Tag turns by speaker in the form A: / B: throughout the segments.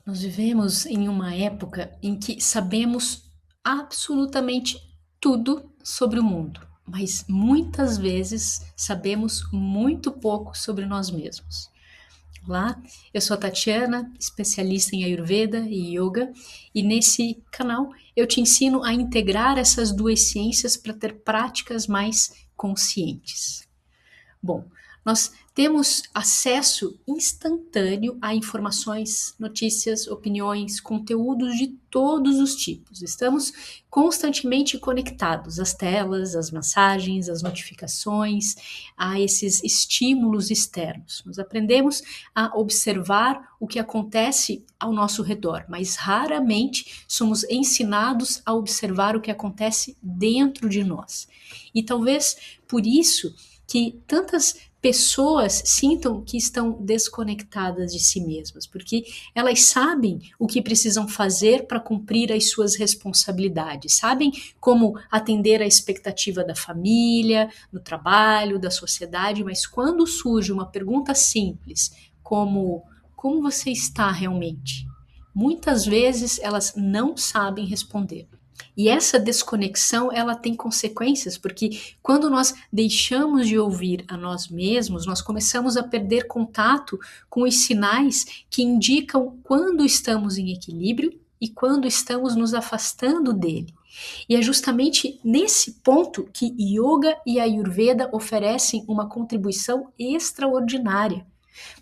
A: Nós vivemos em uma época em que sabemos absolutamente tudo sobre o mundo, mas muitas vezes sabemos muito pouco sobre nós mesmos. Olá, eu sou a Tatiana, especialista em Ayurveda e Yoga, e nesse canal eu te ensino a integrar essas duas ciências para ter práticas mais conscientes. Bom, nós temos acesso instantâneo a informações, notícias, opiniões, conteúdos de todos os tipos. Estamos constantemente conectados às telas, às mensagens, às notificações, a esses estímulos externos. Nós aprendemos a observar o que acontece ao nosso redor, mas raramente somos ensinados a observar o que acontece dentro de nós. E talvez por isso que tantas pessoas sintam que estão desconectadas de si mesmas, porque elas sabem o que precisam fazer para cumprir as suas responsabilidades, sabem como atender à expectativa da família, do trabalho, da sociedade, mas quando surge uma pergunta simples, como você está realmente? Muitas vezes elas não sabem responder. E essa desconexão, ela tem consequências, porque quando nós deixamos de ouvir a nós mesmos, nós começamos a perder contato com os sinais que indicam quando estamos em equilíbrio e quando estamos nos afastando dele. E é justamente nesse ponto que Yoga e Ayurveda oferecem uma contribuição extraordinária.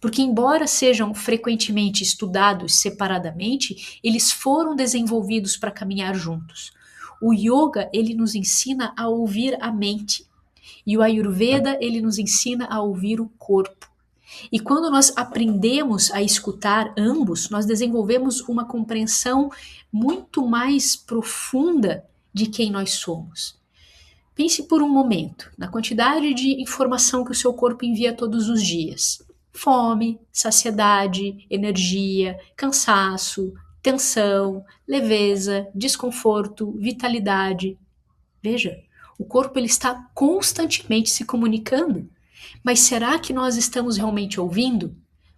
A: Porque, embora sejam frequentemente estudados separadamente, eles foram desenvolvidos para caminhar juntos. O yoga, ele nos ensina a ouvir a mente, e o Ayurveda, ele nos ensina a ouvir o corpo. E quando nós aprendemos a escutar ambos, nós desenvolvemos uma compreensão muito mais profunda de quem nós somos. Pense por um momento na quantidade de informação que o seu corpo envia todos os dias. Fome, saciedade, energia, cansaço, tensão, leveza, desconforto, vitalidade. Veja, o corpo ele está constantemente se comunicando. Mas será que nós estamos realmente ouvindo?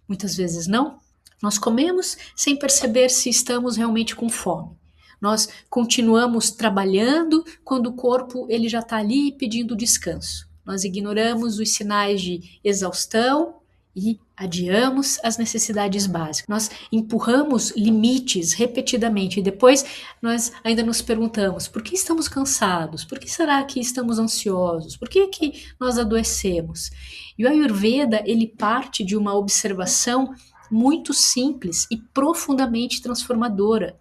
A: Muitas vezes não. Nós comemos sem perceber se estamos realmente com fome. Nós continuamos trabalhando quando o corpo ele já está ali pedindo descanso. Nós ignoramos os sinais de exaustão e adiamos as necessidades básicas. Nós empurramos limites repetidamente e depois nós ainda nos perguntamos por que estamos cansados? Por que será que estamos ansiosos? Por que nós adoecemos? E o Ayurveda, ele parte de uma observação muito simples e profundamente transformadora,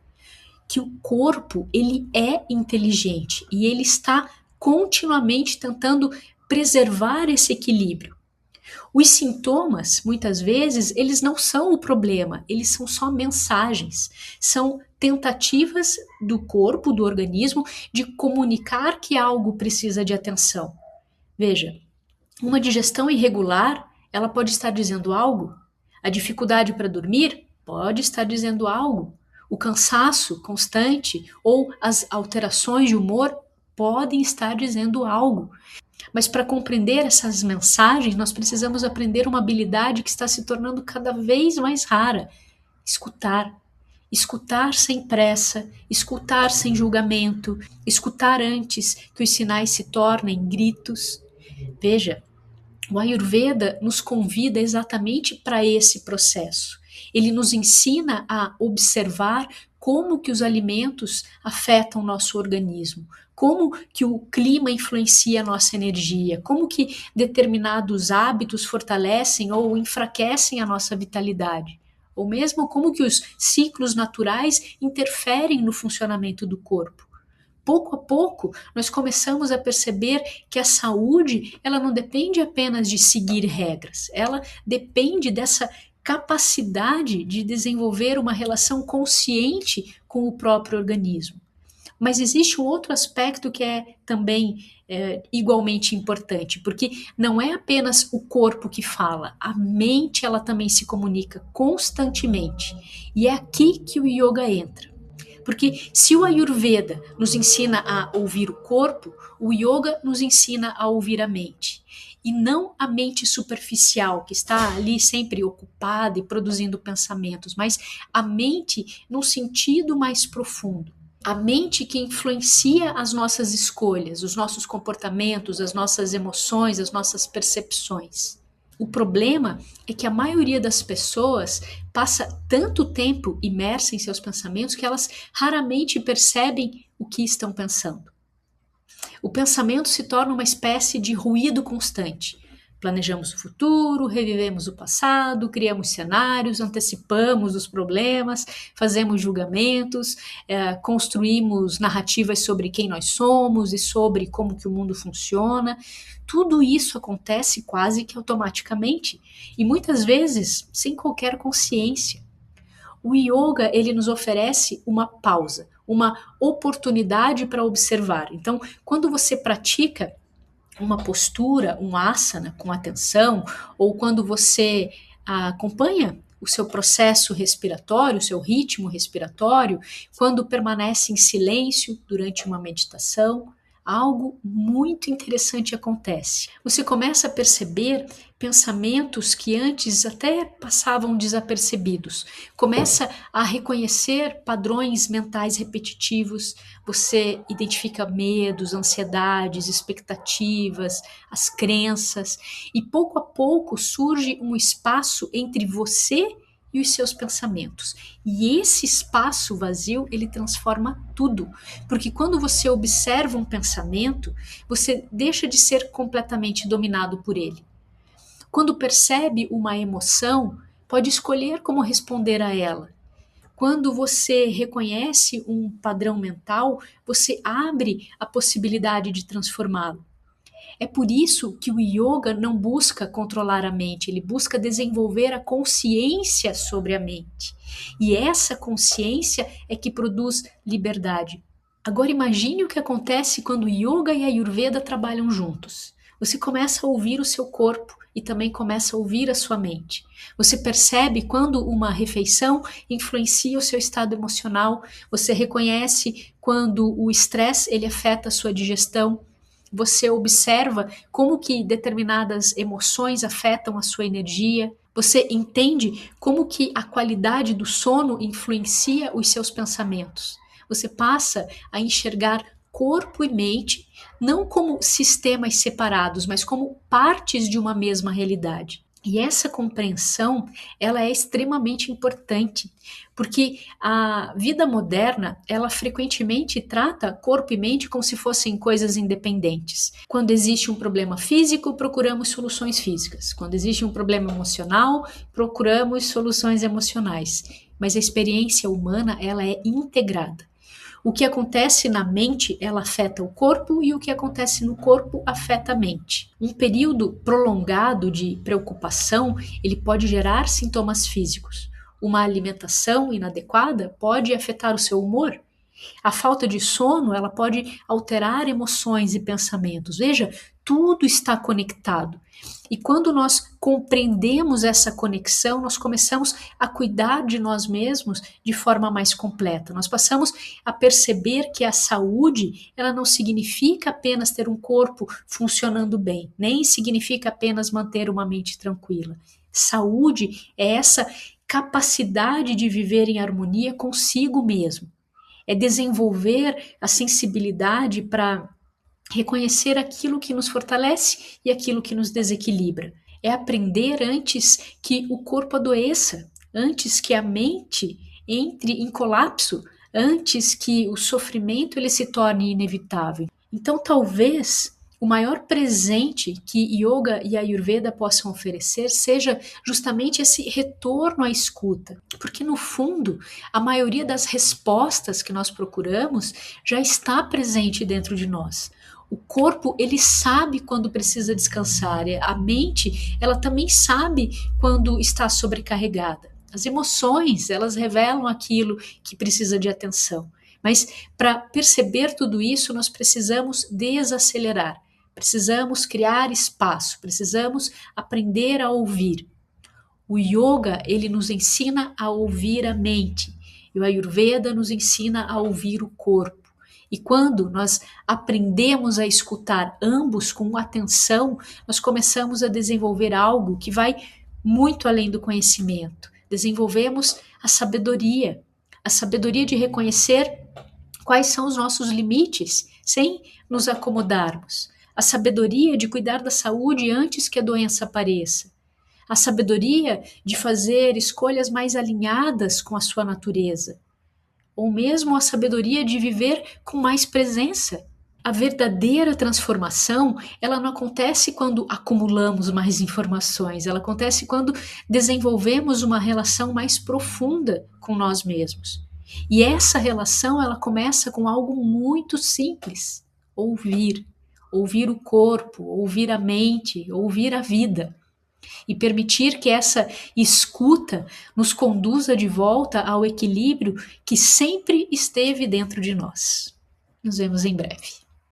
A: que o corpo, ele é inteligente e ele está continuamente tentando preservar esse equilíbrio. Os sintomas, muitas vezes, eles não são o problema, eles são só mensagens, são tentativas do corpo, do organismo, de comunicar que algo precisa de atenção. Veja, uma digestão irregular, ela pode estar dizendo algo. A dificuldade para dormir pode estar dizendo algo. O cansaço constante ou as alterações de humor podem estar dizendo algo. Mas para compreender essas mensagens, nós precisamos aprender uma habilidade que está se tornando cada vez mais rara: escutar. Escutar sem pressa, escutar sem julgamento, escutar antes que os sinais se tornem gritos. Veja, o Ayurveda nos convida exatamente para esse processo. Ele nos ensina a observar como que os alimentos afetam o nosso organismo, como que o clima influencia a nossa energia, como que determinados hábitos fortalecem ou enfraquecem a nossa vitalidade, ou mesmo como que os ciclos naturais interferem no funcionamento do corpo. Pouco a pouco, nós começamos a perceber que a saúde, ela não depende apenas de seguir regras, ela depende dessa capacidade de desenvolver uma relação consciente com o próprio organismo. Mas existe um outro aspecto que é também igualmente importante, porque não é apenas o corpo que fala, a mente ela também se comunica constantemente. E é aqui que o yoga entra. Porque se o Ayurveda nos ensina a ouvir o corpo, o Yoga nos ensina a ouvir a mente. E não a mente superficial, que está ali sempre ocupada e produzindo pensamentos, mas a mente num sentido mais profundo. A mente que influencia as nossas escolhas, os nossos comportamentos, as nossas emoções, as nossas percepções. O problema é que a maioria das pessoas passa tanto tempo imersa em seus pensamentos que elas raramente percebem o que estão pensando. O pensamento se torna uma espécie de ruído constante. Planejamos o futuro, revivemos o passado, criamos cenários, antecipamos os problemas, fazemos julgamentos, construímos narrativas sobre quem nós somos e sobre como que o mundo funciona. Tudo isso acontece quase que automaticamente e muitas vezes sem qualquer consciência. O yoga, ele nos oferece uma pausa, uma oportunidade para observar. Então, quando você pratica uma postura, um asana com atenção, ou quando você acompanha o seu processo respiratório, o seu ritmo respiratório, quando permanece em silêncio durante uma meditação, algo muito interessante acontece. Você começa a perceber pensamentos que antes até passavam desapercebidos. Começa a reconhecer padrões mentais repetitivos. Você identifica medos, ansiedades, expectativas, as crenças, e pouco a pouco surge um espaço entre você e os seus pensamentos. E esse espaço vazio, ele transforma tudo. Porque quando você observa um pensamento, você deixa de ser completamente dominado por ele. Quando percebe uma emoção, pode escolher como responder a ela. Quando você reconhece um padrão mental, você abre a possibilidade de transformá-lo. É por isso que o yoga não busca controlar a mente, ele busca desenvolver a consciência sobre a mente. E essa consciência é que produz liberdade. Agora imagine o que acontece quando o yoga e a Ayurveda trabalham juntos. Você começa a ouvir o seu corpo e também começa a ouvir a sua mente. Você percebe quando uma refeição influencia o seu estado emocional, você reconhece quando o estresse ele afeta a sua digestão. Você observa como que determinadas emoções afetam a sua energia. Você entende como que a qualidade do sono influencia os seus pensamentos. Você passa a enxergar corpo e mente não como sistemas separados, mas como partes de uma mesma realidade. E essa compreensão, ela é extremamente importante, porque a vida moderna, ela frequentemente trata corpo e mente como se fossem coisas independentes. Quando existe um problema físico, procuramos soluções físicas. Quando existe um problema emocional, procuramos soluções emocionais. Mas a experiência humana, ela é integrada. O que acontece na mente, ela afeta o corpo e o que acontece no corpo afeta a mente. Um período prolongado de preocupação, ele pode gerar sintomas físicos. Uma alimentação inadequada pode afetar o seu humor. A falta de sono, ela pode alterar emoções e pensamentos. Veja, tudo está conectado. E quando nós compreendemos essa conexão, nós começamos a cuidar de nós mesmos de forma mais completa. Nós passamos a perceber que a saúde, ela não significa apenas ter um corpo funcionando bem, nem significa apenas manter uma mente tranquila. Saúde é essa capacidade de viver em harmonia consigo mesmo. É desenvolver a sensibilidade para reconhecer aquilo que nos fortalece e aquilo que nos desequilibra. É aprender antes que o corpo adoeça, antes que a mente entre em colapso, antes que o sofrimento ele se torne inevitável. Então, talvez o maior presente que Yoga e Ayurveda possam oferecer seja justamente esse retorno à escuta, porque no fundo, a maioria das respostas que nós procuramos já está presente dentro de nós. O corpo, ele sabe quando precisa descansar, a mente, ela também sabe quando está sobrecarregada. As emoções, elas revelam aquilo que precisa de atenção. Mas para perceber tudo isso, nós precisamos desacelerar. Precisamos criar espaço, precisamos aprender a ouvir. O yoga, ele nos ensina a ouvir a mente. E o Ayurveda nos ensina a ouvir o corpo. E quando nós aprendemos a escutar ambos com atenção, nós começamos a desenvolver algo que vai muito além do conhecimento. Desenvolvemos a sabedoria de reconhecer quais são os nossos limites sem nos acomodarmos, a sabedoria de cuidar da saúde antes que a doença apareça, a sabedoria de fazer escolhas mais alinhadas com a sua natureza, ou mesmo a sabedoria de viver com mais presença. A verdadeira transformação, ela não acontece quando acumulamos mais informações, ela acontece quando desenvolvemos uma relação mais profunda com nós mesmos. E essa relação, ela começa com algo muito simples: ouvir. Ouvir o corpo, ouvir a mente, ouvir a vida. E permitir que essa escuta nos conduza de volta ao equilíbrio que sempre esteve dentro de nós. Nos vemos em breve.